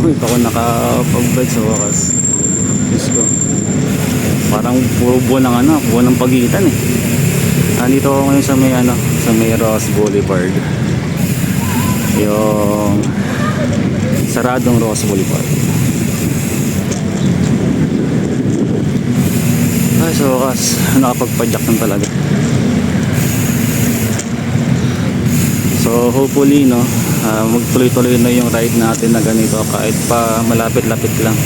Dito ako nakapag-bike sa wakas. Diyos ko. Parang puro buwan ng buwan ng pagitan eh. Andito ako ngayon sa may sa may Ross Boulevard. Yung saradong Ross Boulevard. Ay, sa wakas, nakapagpadyak ng talaga. So hopefully magtuloy-tuloy na yung ride natin na ganito kahit pa malapit-lapit lang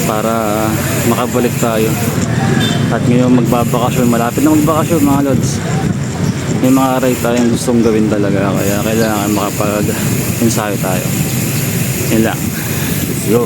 para makabalik tayo. At ngayon magbabakasyon, malapit na magbakasyon mga lods. May mga ride tayong gustong gawin talaga kaya kailangan makapag-ensayo tayo. Yun lang. Let's go.